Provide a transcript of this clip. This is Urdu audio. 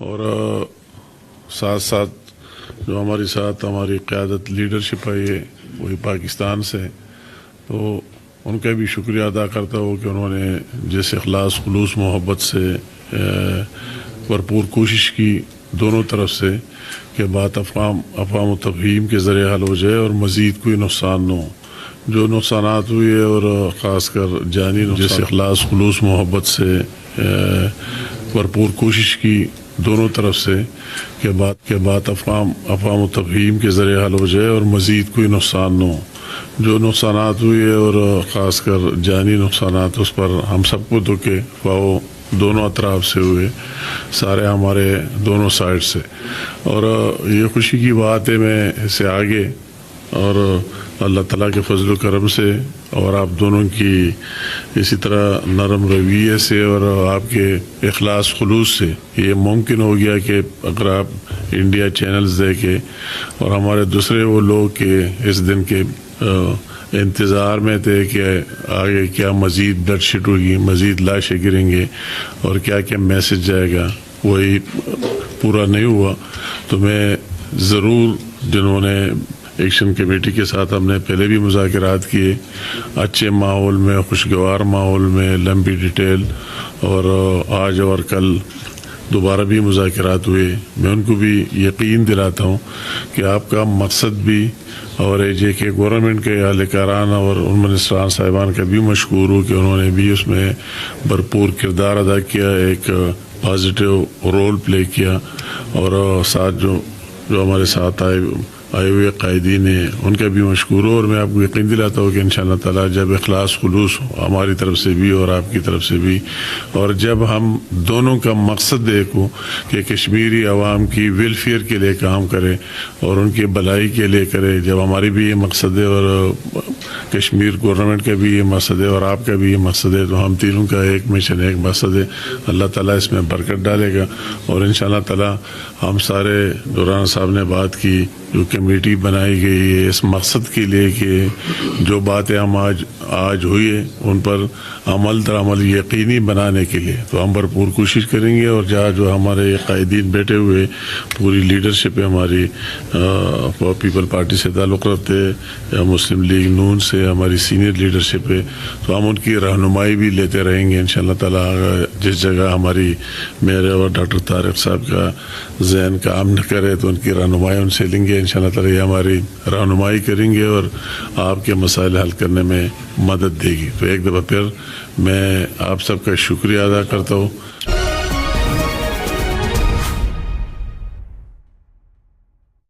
اور ساتھ ساتھ جو ہمارے ساتھ ہماری قیادت لیڈرشپ آئی ہے وہی پاکستان سے، تو ان کا بھی شکریہ ادا کرتا ہوں کہ انہوں نے جس اخلاص خلوص محبت سے بھرپور کوشش کی دونوں طرف سے کہ بات افہام و تفہیم کے ذریعے حل ہو جائے اور مزید کوئی نقصان نہ ہو۔ جو نقصانات ہوئے اور خاص کر جانی جس اخلاص خلوص محبت سے بھرپور کوشش کی دونوں طرف سے کہ بات افہام و تفہیم کے ذریعے حل ہو جائے اور مزید کوئی نقصان نہ ہو۔ جو نقصانات ہوئے اور خاص کر جانی نقصانات اس پر ہم سب کو دکھے وہ دونوں اطراف سے ہوئے، سارے ہمارے دونوں سائڈ سے، اور یہ خوشی کی بات ہے میں اسے آگے اور اللہ تعالیٰ کے فضل و کرم سے اور آپ دونوں کی اسی طرح نرم رویے سے اور آپ کے اخلاص خلوص سے یہ ممکن ہو گیا کہ اگر آپ انڈیا چینلز دیکھے اور ہمارے دوسرے وہ لوگ کہ اس دن کے انتظار میں تھے کہ آگے کیا مزید بلڈ شیٹ ہوگی، مزید لاشیں گریں گے اور کیا کیا میسج جائے گا، وہی پورا نہیں ہوا۔ تو میں ضرور جنہوں نے ایکشن کمیٹی کے ساتھ ہم نے پہلے بھی مذاکرات کیے، اچھے ماحول میں، خوشگوار ماحول میں، لمبی ڈیٹیل، اور آج اور کل دوبارہ بھی مذاکرات ہوئے۔ میں ان کو بھی یقین دلاتا ہوں کہ آپ کا مقصد بھی اور جے کے گورنمنٹ کے اہلکاران اور ان منسٹران صاحبان کا بھی مشکور ہوں کہ انہوں نے بھی اس میں بھرپور کردار ادا کیا، ایک پازیٹیو رول پلے کیا، اور ساتھ جو ہمارے ساتھ آئے ہوئے قائدین ہیں ان کا بھی مشکور ہو۔ اور میں آپ کو یقین دلاتا ہوں کہ انشاءاللہ تعالیٰ جب اخلاص خلوص ہماری طرف سے بھی اور آپ کی طرف سے بھی، اور جب ہم دونوں کا مقصد دیکھو کہ کشمیری عوام کی ویلفیئر کے لیے کام کرے اور ان کی بھلائی کے لیے کرے، جب ہماری بھی یہ مقصد ہے اور کشمیر گورنمنٹ کا بھی یہ مقصد ہے اور آپ کا بھی یہ مقصد ہے، تو ہم تینوں کا ایک مشن ایک مقصد ہے۔ اللہ تعالیٰ اس میں برکت ڈالے گا، اور انشاءاللہ تعالیٰ ہم سارے دوران صاحب نے بات کی، جو کمیٹی بنائی گئی ہے اس مقصد کے لیے کہ جو باتیں ہم آج ہوئی ہیں ان پر عمل در عمل یقینی بنانے کے لیے، تو ہم بھرپور کوشش کریں گے۔ اور جہاں جو ہمارے قائدین بیٹھے ہوئے پوری لیڈرشپ ہے ہماری، پیپل پارٹی سے تعلق رکھتے یا مسلم لیگ نون سے ہماری سینئر لیڈرشپ ہے، تو ہم ان کی رہنمائی بھی لیتے رہیں گے انشاءاللہ تعالیٰ۔ جس جگہ ہماری میرے اور ڈاکٹر طارق صاحب کا ذہن کام نہ کرے تو ان کی رہنمائی ان سے لیں گے انشاءاللہ تعالیٰ، یہ ہماری رہنمائی کریں گے اور آپ کے مسائل حل کرنے میں مدد دے گی۔ تو ایک دفعہ پھر میں آپ سب کا شکریہ ادا کرتا ہوں۔